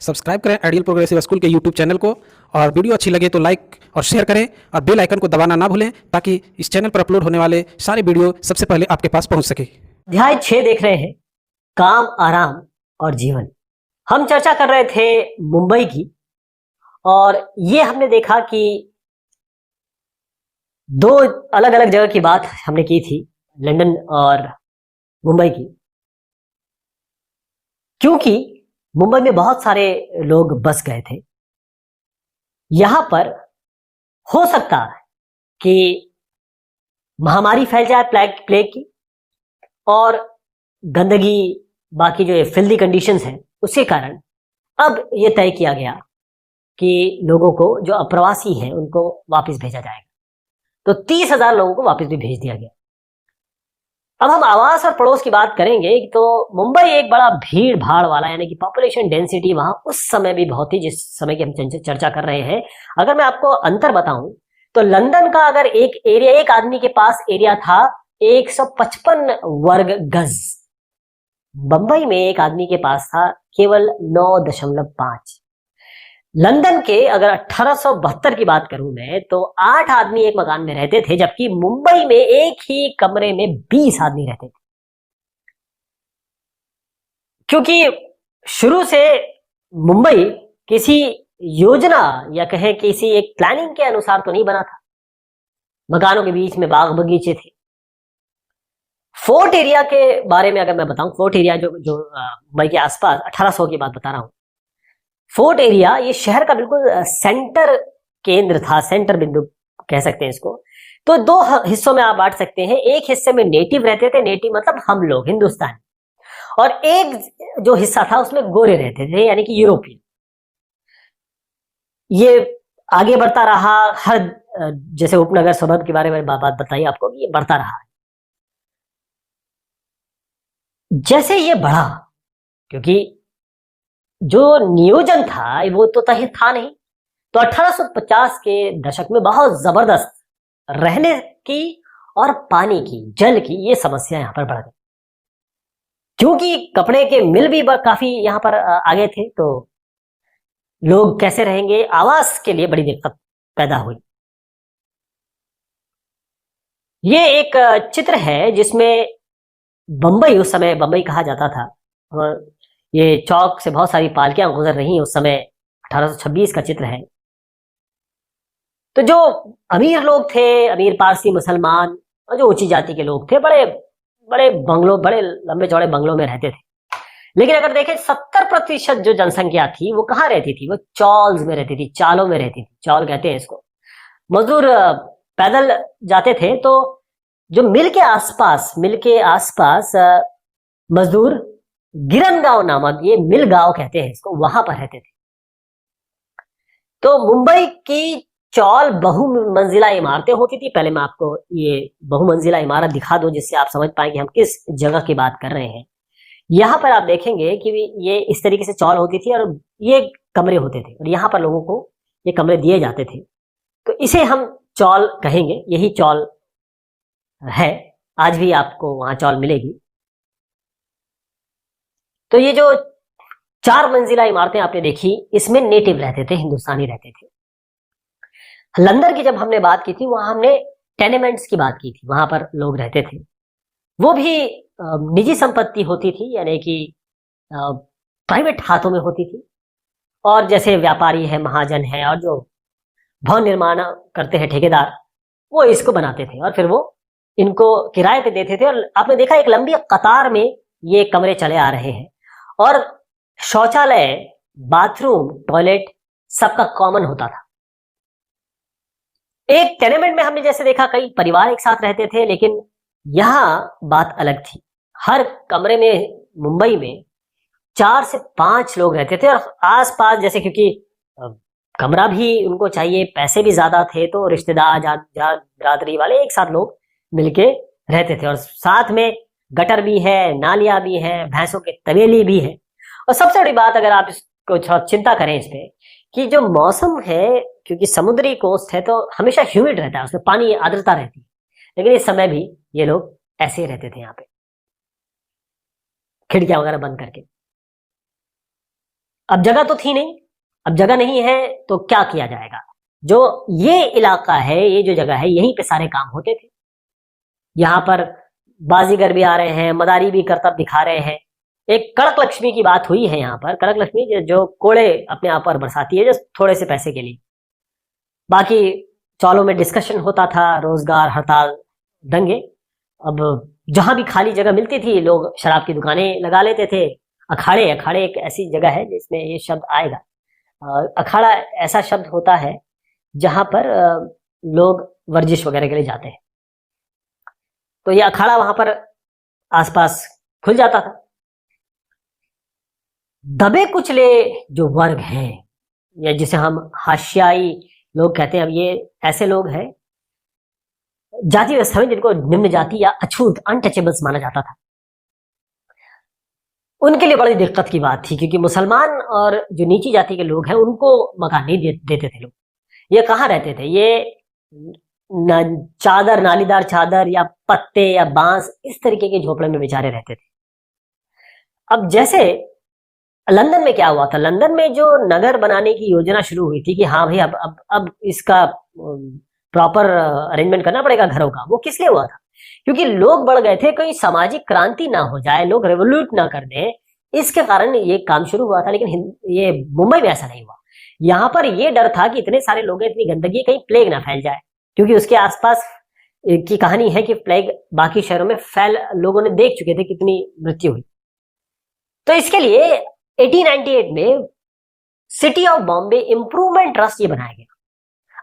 Subscribe करें ideal progressive school के YouTube channel को और वीडियो अच्छी लगे तो लाइक और शेयर करें और बेल आइकन को दबाना ना भूलें ताकि इस चैनल पर अपलोड होने वाले सारे वीडियो सबसे पहले आपके पास पहुंच सके। अध्याय 6 देख रहे हैं, काम, आराम और जीवन। हम चर्चा कर रहे थे मुंबई की और ये हमने देखा कि दो अलग अलग जगह की बात हमने की थी, लंदन और मुंबई की, क्योंकि मुंबई में बहुत सारे लोग बस गए थे। यहां पर हो सकता है कि महामारी फैल जाए प्लेग की, और गंदगी, बाकी जो फिल्दी कंडीशंस हैं, उसके कारण अब ये तय किया गया कि लोगों को, जो अप्रवासी हैं, उनको वापस भेजा जाएगा। तो 30,000 लोगों को वापस भी भेज दिया गया। अब हम आवास और पड़ोस की बात करेंगे तो मुंबई एक बड़ा भीड़ भाड़ वाला, यानी कि पॉपुलेशन डेंसिटी वहां उस समय भी बहुत थी जिस समय की हम चर्चा कर रहे हैं। अगर मैं आपको अंतर बताऊं तो लंदन का अगर एक एरिया, एक आदमी के पास एरिया था 155 वर्ग गज, बंबई में एक आदमी के पास था केवल 9.5। लंदन के अगर 1872 की बात करूं मैं तो 8 आदमी एक मकान में रहते थे, जबकि मुंबई में एक ही कमरे में 20 आदमी रहते थे। क्योंकि शुरू से मुंबई किसी योजना या कहें किसी एक प्लानिंग के अनुसार तो नहीं बना था। मकानों के बीच में बाग बगीचे थे। फोर्ट एरिया के बारे में अगर मैं बताऊं, फोर्ट एरिया जो मुंबई के आसपास 1800 की बात बता रहा हूं। फोर्ट एरिया ये शहर का बिल्कुल सेंटर केंद्र था, सेंटर बिंदु कह सकते हैं इसको। तो दो हिस्सों में आप बांट सकते हैं। एक हिस्से में नेटिव रहते थे, नेटिव मतलब हम लोग हिंदुस्तानी, और एक जो हिस्सा था उसमें गोरे रहते थे, यानी कि यूरोपियन। ये आगे बढ़ता रहा, हर जैसे उपनगर सबब के बारे में बात बताई आपको कि ये बढ़ता रहा। जैसे ये बढ़ा, क्योंकि जो नियोजन था वो तो था नहीं, तो 1850 के दशक में बहुत जबरदस्त रहने की और पानी की, जल की ये समस्या यहां पर बढ़ गई। क्योंकि कपड़े के मिल भी काफी यहां पर आगे थे, तो लोग कैसे रहेंगे, आवास के लिए बड़ी दिक्कत पैदा हुई। ये एक चित्र है जिसमें बंबई, उस समय बंबई कहा जाता था, और ये चौक से बहुत सारी पालकियां गुजर रही उस समय, 1826 का चित्र है। तो जो अमीर लोग थे, अमीर पारसी मुसलमान और जो ऊंची जाति के लोग थे, बड़े बड़े बंगलों, बड़े लंबे चौड़े बंगलों में रहते थे। लेकिन अगर देखें 70% जो जनसंख्या थी वो कहाँ रहती थी, वो चॉल्स में रहती थी, चालों में रहती थी। चॉल कहते हैं इसको। मजदूर पैदल जाते थे, तो जो मिल के आसपास मजदूर गिरन गांव नामक, ये मिल गांव कहते हैं इसको, वहां पर रहते थे। तो मुंबई की चौल बहुमंजिला इमारतें होती थी। पहले मैं आपको ये बहुमंजिला इमारत दिखा दूं जिससे आप समझ पाए कि हम किस जगह की बात कर रहे हैं। यहां पर आप देखेंगे कि ये इस तरीके से चौल होती थी और ये कमरे होते थे, और यहां पर लोगों को ये कमरे दिए जाते थे। तो इसे हम चौल कहेंगे। यही चौल है, आज भी आपको वहां चौल मिलेगी। तो ये जो 4 मंजिला इमारतें आपने देखी, इसमें नेटिव रहते थे, हिंदुस्तानी रहते थे। लंदन की जब हमने बात की थी, वहां हमने टेनेमेंट्स की बात की थी, वहां पर लोग रहते थे। वो भी निजी संपत्ति होती थी, यानी कि प्राइवेट हाथों में होती थी। और जैसे व्यापारी है, महाजन है, और जो भवन निर्माण करते हैं ठेकेदार, वो इसको बनाते थे और फिर वो इनको किराए पे देते थे। और आपने देखा एक लंबी कतार में ये कमरे चले आ रहे हैं, और शौचालय, बाथरूम, टॉयलेट सबका कॉमन होता था। एक टेनेमेंट में हमने जैसे देखा कई परिवार एक साथ रहते थे, लेकिन यहां बात अलग थी। हर कमरे में मुंबई में 4 से 5 लोग रहते थे, और आसपास जैसे, क्योंकि कमरा भी उनको चाहिए, पैसे भी ज्यादा थे, तो रिश्तेदार, बिरादरी वाले एक साथ लोग मिलके रहते थे। और साथ में गटर भी है, नालियां भी है, भैंसों के तबेली भी है। और सबसे बड़ी बात, अगर आप इसको थोड़ा चिंता करें इस पे, कि जो मौसम है, क्योंकि समुद्री कोस्ट है तो हमेशा ह्यूमिड रहता है, उसमें पानी, आर्द्रता रहती है। लेकिन इस समय भी ये लोग ऐसे ही रहते थे यहाँ पे, खिड़कियां वगैरह बंद करके। अब जगह तो थी नहीं, अब जगह नहीं है तो क्या किया जाएगा। जो ये इलाका है, ये जो जगह है, यहीं पे सारे काम होते थे। यहाँ पर बाजीगर भी आ रहे हैं, मदारी भी करतब दिखा रहे हैं। एक कड़क लक्ष्मी की बात हुई है यहाँ पर, कड़क लक्ष्मी जो कोड़े अपने आप पर बरसाती है, जो थोड़े से पैसे के लिए। बाकी चौलों में डिस्कशन होता था, रोजगार, हड़ताल, दंगे। अब जहां भी खाली जगह मिलती थी, लोग शराब की दुकानें लगा लेते थे। अखाड़े, अखाड़े एक ऐसी जगह है जिसमें ये शब्द आएगा। अखाड़ा ऐसा शब्द होता है जहां पर लोग वर्जिश वगैरह के लिए जाते हैं। तो ये अखाड़ा वहां पर आसपास खुल जाता था। दबे कुचले जो वर्ग हैं, या जिसे हम हाशियाई लोग कहते हैं, अब ये ऐसे लोग हैं जाति व्यवस्था में जिनको निम्न जाति या अछूत, अनटचेबल्स माना जाता था। उनके लिए बड़ी दिक्कत की बात थी, क्योंकि मुसलमान और जो नीची जाति के लोग हैं उनको मकान नहीं देते थे लोग। ये कहाँ रहते थे? ये चादर, नालीदार चादर या पत्ते या बांस, इस तरीके के झोपड़े में बेचारे रहते थे। अब जैसे लंदन में क्या हुआ था, लंदन में जो नगर बनाने की योजना शुरू हुई थी कि हाँ भाई अब इसका प्रॉपर अरेंजमेंट करना पड़ेगा घरों का, वो किस लिए हुआ था? क्योंकि लोग बढ़ गए थे, कोई सामाजिक क्रांति ना हो जाए, लोग रेवोल्यूट ना कर दें, इसके कारण ये काम शुरू हुआ था। लेकिन ये मुंबई में ऐसा नहीं हुआ। यहाँ पर ये डर था कि इतने सारे लोग हैं, इतनी गंदगी, कहीं प्लेग ना फैल जाए, क्योंकि उसके आसपास की कहानी है कि प्लेग बाकी शहरों में फैल, लोगों ने देख चुके थे कितनी मृत्यु हुई। तो इसके लिए 1898 में city of Bombay improvement trust ये बनाया गया।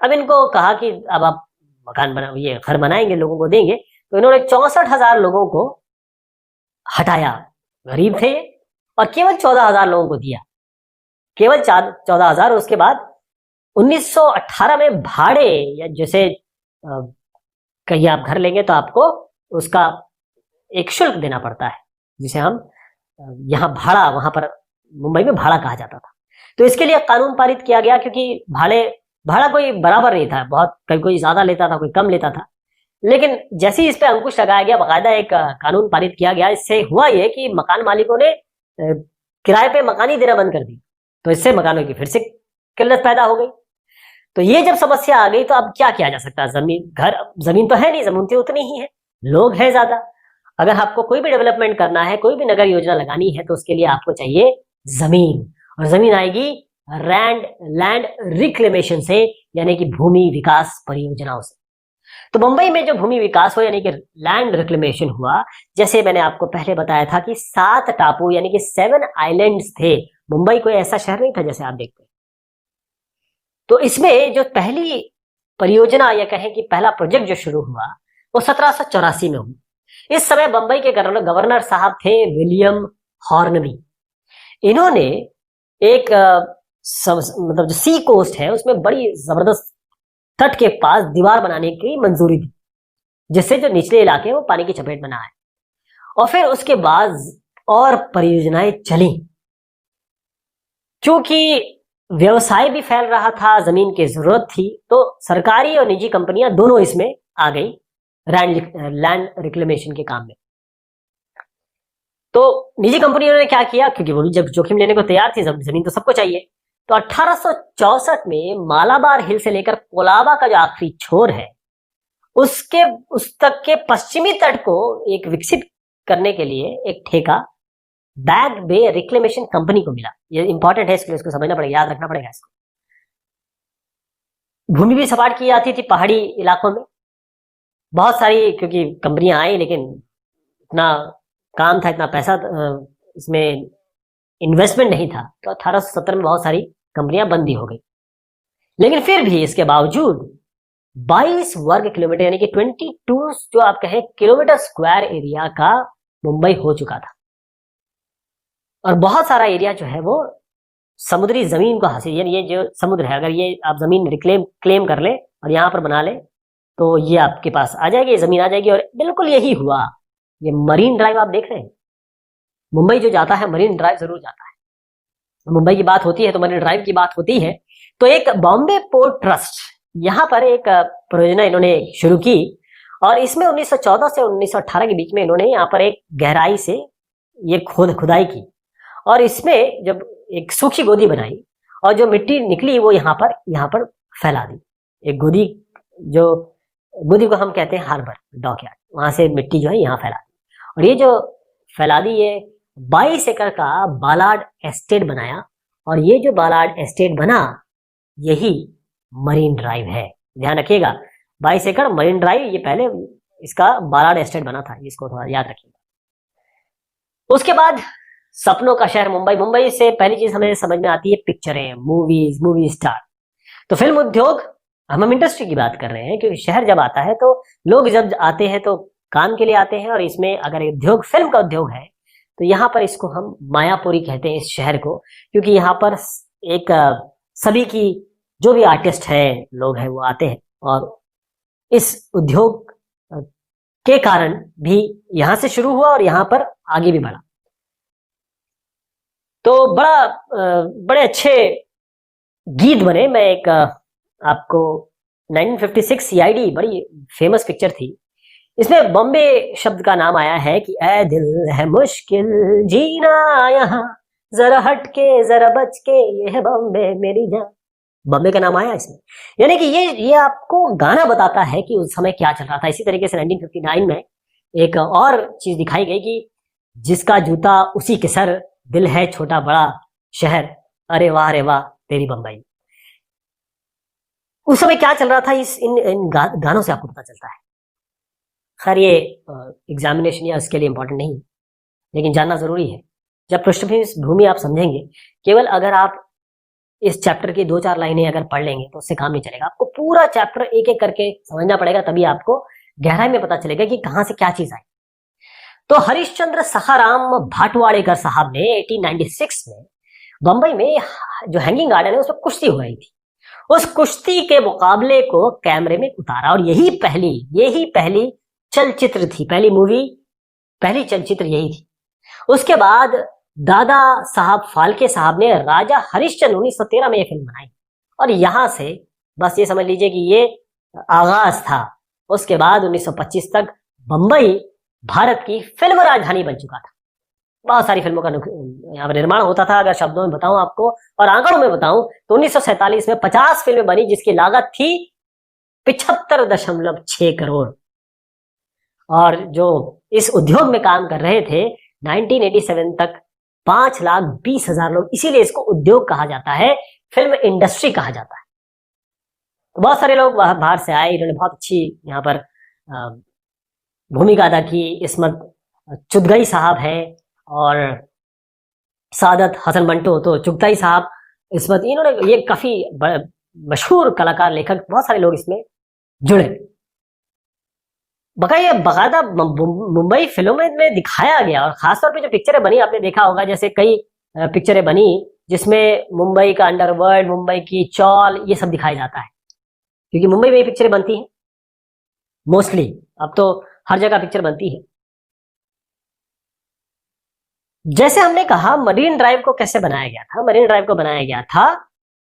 अब इनको कहा कि अब आप मकान बना, ये घर बनाएंगे, लोगों को देंगे। तो इन्होंने 64,000 लोगों को हटाया, गरीब थे, और केवल 14,000 लोगों को दिया, केवल 14,000। उसके बाद 1918 में भाड़े, या जैसे कहीं आप घर लेंगे तो आपको उसका एक शुल्क देना पड़ता है, जिसे हम यहाँ भाड़ा, वहां पर मुंबई में भाड़ा कहा जाता था। तो इसके लिए कानून पारित किया गया, क्योंकि भाड़ा कोई बराबर नहीं था, बहुत कोई ज्यादा लेता था, कोई कम लेता था। लेकिन जैसे ही इस पे अंकुश लगाया गया, बाकायदा एक कानून पारित किया गया। इससे हुआ ये कि मकान मालिकों ने किराए पे मकान ही देना बंद कर दी, तो इससे मकानों की फिर से किल्लत पैदा हो गई। तो ये जब समस्या आ गई, तो अब क्या किया जा सकता है? जमीन तो है नहीं, जमीन तो उतनी ही है, लोग हैं ज्यादा। अगर आपको कोई भी डेवलपमेंट करना है, कोई भी नगर योजना लगानी है, तो उसके लिए आपको चाहिए जमीन, और जमीन आएगी लैंड रिक्लेमेशन से, यानी कि भूमि विकास परियोजनाओं से। तो मुंबई में जो भूमि विकास हुआ, यानी कि लैंड रिक्लेमेशन हुआ, जैसे मैंने आपको पहले बताया था कि 7 टापू यानी कि 7 आइलैंड्स थे। मुंबई कोई ऐसा शहर नहीं था जैसे आप देखते हैं। तो इसमें जो पहली परियोजना, या कहें कि पहला प्रोजेक्ट जो शुरू हुआ, वो 1784 में हुआ। इस समय बंबई के गवर्नर साहब थे विलियम हॉर्नबी। इन्होंने एक मतलब जो सी कोस्ट है, उसमें बड़ी जबरदस्त तट के पास दीवार बनाने की मंजूरी दी, जिससे जो निचले इलाके हैं वो पानी की चपेट में ना आए। और फिर उसके बाद और परियोजनाएं चली, क्योंकि व्यवसाय भी फैल रहा था, जमीन की जरूरत थी, तो सरकारी और निजी कंपनियां दोनों इसमें आ गई लैंड रिक्लेमेशन के काम में। तो निजी कंपनियों ने क्या किया, क्योंकि वो भी जब जोखिम लेने को तैयार थी, जमीन तो सबको चाहिए। तो 1864 में मालाबार हिल से लेकर कोलाबा का जो आखिरी छोर है, उस तक के पश्चिमी तट को एक विकसित करने के लिए एक ठेका बैग बे रिक्लेमेशन कंपनी को मिला। ये इंपॉर्टेंट है, इसके लिए इसको समझना पड़ेगा, याद रखना पड़ेगा इसको। भूमि भी सपाट की जाती थी पहाड़ी इलाकों में, बहुत सारी, क्योंकि कंपनियां आई, लेकिन इतना काम था, इतना पैसा इसमें इन्वेस्टमेंट नहीं था। तो 1870 में बहुत सारी कंपनियां बंदी हो गई। लेकिन फिर भी इसके बावजूद 22 वर्ग किलोमीटर यानी कि 22 जो आप कहें किलोमीटर स्क्वायर एरिया का मुंबई हो चुका था, और बहुत सारा एरिया जो है वो समुद्री जमीन को हासिल, यानी ये जो समुद्र है, अगर ये आप जमीन क्लेम कर ले और यहां पर बना ले, तो ये आपके पास आ जाएगी, ये जमीन आ जाएगी। और बिल्कुल यही हुआ। ये मरीन ड्राइव आप देख रहे हैं, मुंबई जो जाता है मरीन ड्राइव जरूर जाता है। मुंबई की बात होती है तो मरीन ड्राइव की बात होती है। तो एक बॉम्बे पोर्ट ट्रस्ट, यहां पर एक परियोजना इन्होंने शुरू की, और इसमें 1914 से 1918 के बीच में इन्होंने यहाँ पर एक गहराई से ये खुदाई की। और इसमें जब एक सूखी गोदी बनाई और जो मिट्टी निकली वो यहाँ पर फैला दी। एक गोदी, जो गोदी को हम कहते हैं हार्बर, डॉकयार्ड, वहां से मिट्टी जो है यहाँ फैला दी। और ये जो फैला दी, ये 22 एकड़ का बालाड एस्टेट बनाया। और ये जो बालाड एस्टेट बना, यही मरीन ड्राइव है। ध्यान रखिएगा, 22 एकड़ मरीन ड्राइव, ये पहले इसका बालाड एस्टेट बना था, इसको थोड़ा याद रखिएगा। उसके बाद सपनों का शहर मुंबई। मुंबई से पहली चीज हमें समझ में आती है पिक्चरें, मूवीज, मूवी स्टार। तो फिल्म उद्योग, हम इंडस्ट्री की बात कर रहे हैं, क्योंकि शहर जब आता है तो लोग जब आते हैं तो काम के लिए आते हैं। और इसमें अगर उद्योग फिल्म का उद्योग है तो यहाँ पर इसको हम मायापुरी कहते हैं, इस शहर को, क्योंकि यहाँ पर एक सभी की जो भी आर्टिस्ट हैं, लोग हैं, वो आते हैं। और इस उद्योग के कारण भी यहां से शुरू हुआ और यहां पर आगे भी बढ़ा। तो बड़े अच्छे गीत बने। मैं एक आपको 1956 सीआईडी बड़ी फेमस पिक्चर थी, इसमें बॉम्बे शब्द का नाम आया है कि ऐ दिल है मुश्किल जीना यहाँ, जरा हट के जरा बच के, ये है बॉम्बे मेरी जान। बॉम्बे का नाम आया इसमें, यानी कि ये आपको गाना बताता है कि उस समय क्या चल रहा था। इसी तरीके से 1959 में एक और चीज दिखाई गई कि जिसका जूता उसी के सर, दिल है छोटा बड़ा शहर, अरे वाह तेरी बम्बई। उस समय क्या चल रहा था, इन गानों से आपको पता चलता है। खैर, ये एग्जामिनेशन या इसके लिए इंपॉर्टेंट नहीं, लेकिन जानना जरूरी है। जब पृष्ठभूमि आप समझेंगे, केवल अगर आप इस चैप्टर की 2-4 लाइनें अगर पढ़ लेंगे तो उससे काम नहीं चलेगा। आपको पूरा चैप्टर एक एक करके समझना पड़ेगा, तभी आपको गहराई में पता चलेगा कि कहां से क्या चीज आई। तो हरिश्चंद्र सखाराम भाटवाड़ेकर साहब ने 1896 में बंबई में जो हैंगिंग गार्डन है उसमें कुश्ती हो रही थी। उस कुश्ती के मुकाबले को कैमरे में उतारा और यही पहली चलचित्र थी, पहली चलचित्र यही थी। उसके बाद दादा साहब फाल्के साहब ने राजा हरिश्चंद्र 1913 में यह फिल्म बनाई और यहां से बस ये समझ लीजिए कि ये आगाज था। उसके बाद 1925 तक बंबई भारत की फिल्म राजधानी बन चुका था। बहुत सारी फिल्मों का यहाँ पर निर्माण होता था। अगर शब्दों में बताऊं आपको और आंकड़ों में बताऊं तो 1947 में 50 फिल्में बनी, जिसकी लागत थी 75.6 करोड़। और जो इस उद्योग में काम कर रहे थे 1987 तक 5,20,000 लोग, इसीलिए इसको उद्योग कहा जाता है, फिल्म इंडस्ट्री कहा जाता है। तो बहुत सारे लोग बाहर से आए, इन्होंने बहुत अच्छी यहाँ पर भूमिका अदा की। इस्मत चुगताई साहब हैं और सादत हसन मंटो, तो चुगताई साहब, इस्मत, इन्होंने ये काफी मशहूर कलाकार, लेखक, बहुत सारे लोग इसमें जुड़े। बकायदा मुंबई फिल्मों में दिखाया गया। और खासतौर पे जो पिक्चरें बनी, आपने देखा होगा, जैसे कई पिक्चरें बनी जिसमें मुंबई का अंडरवर्ल्ड, मुंबई की चौल, ये सब दिखाया जाता है, क्योंकि मुंबई में ये पिक्चरें बनती हैं मोस्टली। अब तो हर जगह पिक्चर बनती है। जैसे हमने कहा, मरीन ड्राइव को कैसे बनाया गया था? मरीन ड्राइव को बनाया गया था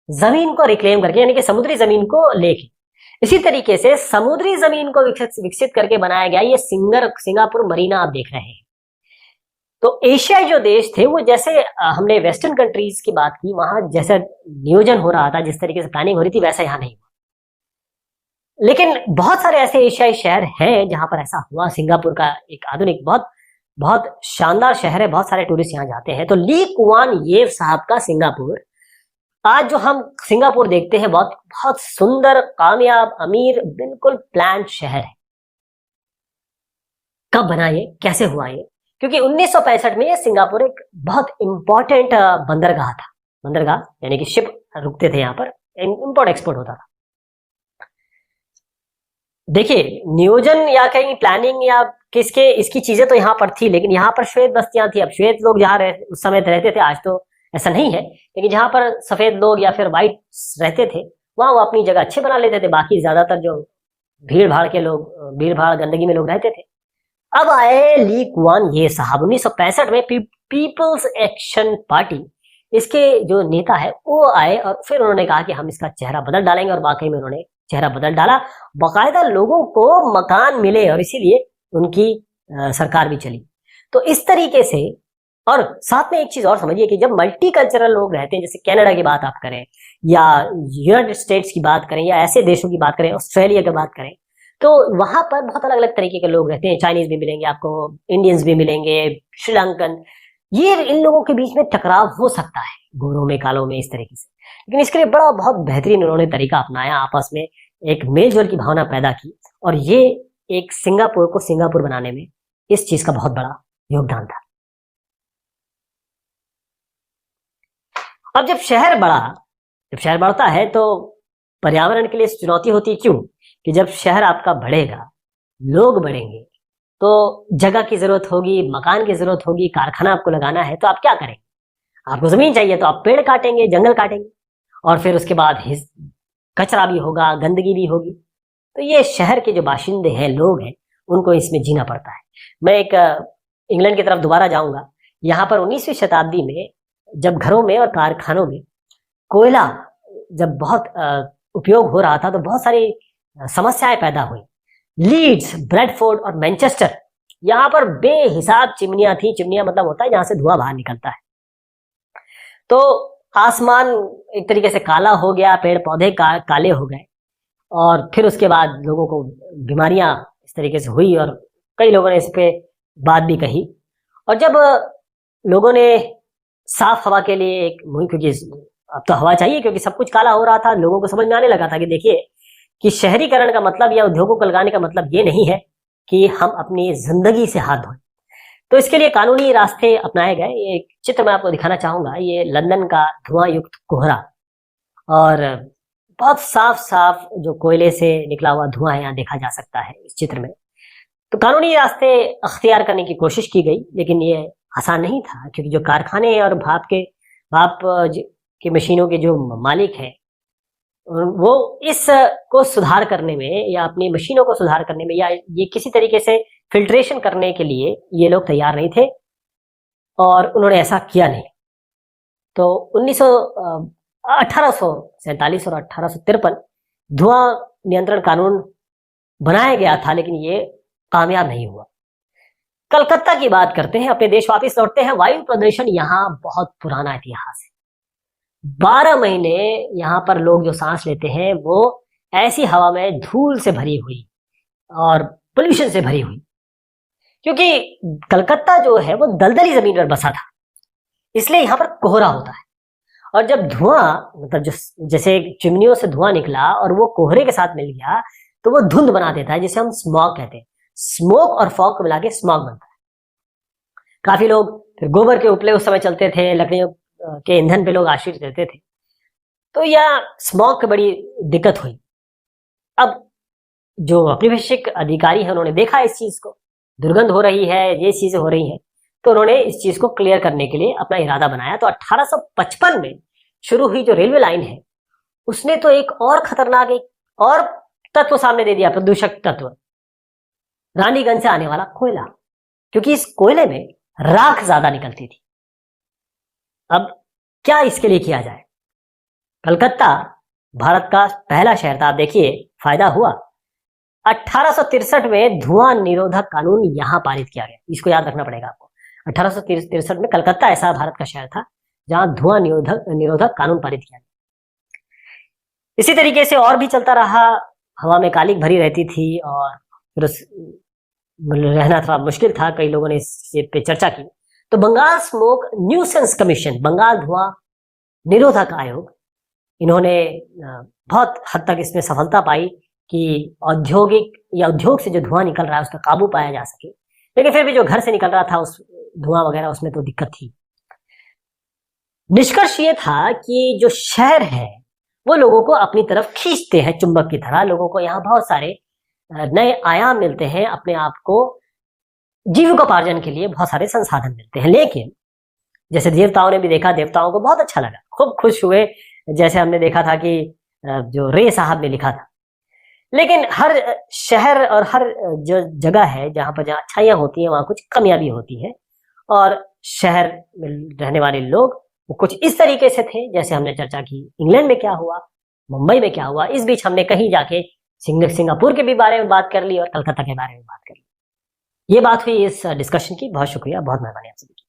जमीन को रिक्लेम करके, यानी कि समुद्री जमीन को लेके। इसी तरीके से समुद्री जमीन को विकसित करके बनाया गया ये सिंगापुर मरीना आप देख रहे हैं। तो एशियाई जो देश थे, वो जैसे हमने वेस्टर्न कंट्रीज की बात की, वहां जैसा नियोजन हो रहा था, जिस तरीके से प्लानिंग हो रही थी, वैसा यहां नहीं हुआ। लेकिन बहुत सारे ऐसे एशियाई शहर हैं जहां पर ऐसा हुआ। सिंगापुर का एक आधुनिक बहुत शानदार शहर है, बहुत सारे टूरिस्ट यहाँ जाते हैं। तो ली कुआन येव साहब का सिंगापुर, आज जो हम सिंगापुर देखते हैं, बहुत सुंदर, कामयाब, अमीर, बिल्कुल प्लान्ड शहर है। कब बना ये, कैसे हुआ ये? क्योंकि 1965 में ये सिंगापुर एक बहुत इंपॉर्टेंट बंदरगाह था। बंदरगाह यानी कि शिप रुकते थे यहाँ पर, इंपोर्ट एक्सपोर्ट होता था। देखिए, नियोजन या कहीं प्लानिंग या इसकी चीजें तो यहाँ पर थी, लेकिन यहाँ पर श्वेत बस्तियां थी। अब श्वेत लोग जहाँ उस समय रहते थे, आज तो ऐसा नहीं है, लेकिन जहां पर सफेद लोग या फिर व्हाइट रहते थे, वहां वो अपनी जगह अच्छे बना लेते थे। बाकी ज्यादातर जो भीड़ भाड़ गंदगी में लोग रहते थे। अब आए ली कुआन ये साहब 1965 में, पीपल्स एक्शन पार्टी, इसके जो नेता है वो आए और फिर उन्होंने कहा कि हम इसका चेहरा बदल डालेंगे। और वाकई में उन्होंने चेहरा बदल डाला। बाकायदा लोगों को मकान मिले और इसीलिए उनकी सरकार भी चली। तो इस तरीके से और साथ में एक चीज और समझिए कि जब मल्टी कल्चरल लोग रहते हैं, जैसे कनाडा की बात आप करें या यूनाइटेड स्टेट्स की बात करें या ऐसे देशों की बात करें, ऑस्ट्रेलिया की बात करें, तो वहां पर बहुत अलग अलग तरीके के लोग रहते हैं। चाइनीज भी मिलेंगे आपको, इंडियंस भी मिलेंगे, श्रीलंकन, ये इन लोगों के बीच में टकराव हो सकता है, गोरों में कालों में, इस तरीके से। लेकिन इसके लिए बड़ा बहुत बेहतरीन उन्होंने तरीका अपनाया, आपस में एक मेलजोल की भावना पैदा की, और ये एक सिंगापुर को सिंगापुर बनाने में इस चीज का बहुत बड़ा योगदान था। अब जब शहर बढ़ता है तो पर्यावरण के लिए चुनौती होती है। क्यों? कि जब शहर आपका बढ़ेगा, लोग बढ़ेंगे, तो जगह की जरूरत होगी, मकान की जरूरत होगी, कारखाना आपको लगाना है, तो आप क्या करेंगे? आपको जमीन चाहिए तो आप पेड़ काटेंगे, जंगल काटेंगे, और फिर उसके बाद कचरा भी होगा, गंदगी भी होगी। तो ये शहर के जो बाशिंदे हैं, लोग हैं, उनको इसमें जीना पड़ता है। मैं एक इंग्लैंड की तरफ दोबारा जाऊंगा। यहाँ पर 19वीं शताब्दी में जब घरों में और कारखानों में कोयला जब बहुत उपयोग हो रहा था, तो बहुत सारी समस्याएं पैदा हुई। लीड्स, ब्रेडफोर्ड और मैनचेस्टर, यहाँ पर बेहिसाब चिमनियां थी। चिमनियां मतलब होता है जहां से धुआं बाहर निकलता है। तो आसमान एक तरीके से काला हो गया, पेड़ पौधे काले हो गए, और फिर उसके बाद लोगों को बीमारियां इस तरीके से हुई, और कई लोगों ने इस पे बात भी कही। और जब लोगों ने साफ हवा के लिए एक मुहिम, क्योंकि अब तो हवा चाहिए, क्योंकि सब कुछ काला हो रहा था, लोगों को समझ में आने लगा था कि देखिए कि शहरीकरण का मतलब या उद्योगों को लगाने का मतलब ये नहीं है कि हम अपनी जिंदगी से हाथ धोएं। तो इसके लिए कानूनी रास्ते अपनाए गए। ये एक चित्र मैं आपको दिखाना चाहूंगा। ये लंदन का धुआं युक्त कोहरा, और बहुत साफ साफ जो कोयले से निकला हुआ धुआं है यहाँ देखा जा सकता है इस चित्र में। तो कानूनी रास्ते अख्तियार करने की कोशिश की गई, लेकिन ये आसान नहीं था, क्योंकि जो कारखाने और भाप की मशीनों के जो मालिक हैं, वो इस को सुधार करने में या अपनी मशीनों को सुधार करने में या ये किसी तरीके से फिल्ट्रेशन करने के लिए ये लोग तैयार नहीं थे, और उन्होंने ऐसा किया नहीं। तो 1847 और 1853 धुआं नियंत्रण कानून बनाया गया था, लेकिन ये कामयाब नहीं हुआ। कलकत्ता की बात करते हैं, अपने देश वापस लौटते हैं। वायु प्रदूषण यहाँ बहुत पुराना इतिहास है। 12 महीने यहाँ पर लोग जो सांस लेते हैं, वो ऐसी हवा में धूल से भरी हुई और पोल्यूशन से भरी हुई, क्योंकि कलकत्ता जो है वो दलदली जमीन पर बसा था, इसलिए यहाँ पर कोहरा होता है। और जब धुआं, मतलब जैसे चिमनियों से धुआं निकला और वो कोहरे के साथ मिल गया, तो वो धुंध बना देता है, जिसे हम स्मॉग कहते हैं। स्मोक और फॉग को मिला के स्मॉग बनता है। काफी लोग फिर गोबर के उपले उस समय चलते थे, लकड़ियों के ईंधन पे लोग आश्रित रहते थे, तो यह स्मॉग की बड़ी दिक्कत हुई। अब जो औपनिवेशिक अधिकारी है, उन्होंने देखा इस चीज को, दुर्गंध हो रही है, ये चीजें हो रही हैं, तो उन्होंने इस चीज को क्लियर करने के लिए अपना इरादा बनाया। तो 1855 में शुरू हुई जो रेलवे लाइन है, उसने तो एक और खतरनाक, एक और तत्व सामने दे दिया, प्रदूषक तत्व, रानीगंज से आने वाला कोयला, क्योंकि इस कोयले में राख ज्यादा निकलती थी। अब क्या इसके लिए किया जाए? कलकत्ता भारत का पहला शहर था। आप देखिए फायदा हुआ। 1863 में धुआं निरोधक कानून यहां पारित किया गया, इसको याद रखना पड़ेगा आपको। 1863 में कलकत्ता ऐसा भारत का शहर था जहां धुआं निरोधक कानून पारित किया गया। इसी तरीके से और भी चलता रहा। हवा में कालिक भरी रहती थी और फिर रहना थोड़ा मुश्किल था। कई लोगों ने इस पे चर्चा की। तो Bengal smoke nuisance commission, Bengal धुआं निरोधक आयोग, इन्होंने बहुत हद तक इसमें सफलता पाई कि औद्योगिक या उद्योग से जो धुआं निकल रहा है उस पर काबू पाया जा सके। लेकिन फिर भी जो घर से निकल रहा था उस धुआं वगैरह, उसमें तो दिक्कत थी। निष्कर्ष ये था कि जो शहर है वो लोगों को अपनी तरफ खींचते हैं चुंबक की तरह। लोगों को यहाँ बहुत सारे नए आयाम मिलते हैं, अपने आप को जीविकोपार्जन के लिए बहुत सारे संसाधन मिलते हैं। लेकिन जैसे देवताओं ने भी देखा, देवताओं को बहुत अच्छा लगा, खूब खुश हुए, जैसे हमने देखा था कि जो रे साहब ने लिखा था। लेकिन हर शहर और हर जो जगह है जहां अच्छाइयां होती हैं, वहां कुछ कमियां भी होती हैं। और शहर में रहने वाले लोग वो कुछ इस तरीके से थे, जैसे हमने चर्चा की इंग्लैंड में क्या हुआ, मुंबई में क्या हुआ। इस बीच हमने कहीं जाके सिंगापुर के भी बारे में बात कर ली और कलकत्ता के बारे में बात कर ली। ये बात हुई इस डिस्कशन की। बहुत शुक्रिया, बहुत मेहरबानी आप सभी की।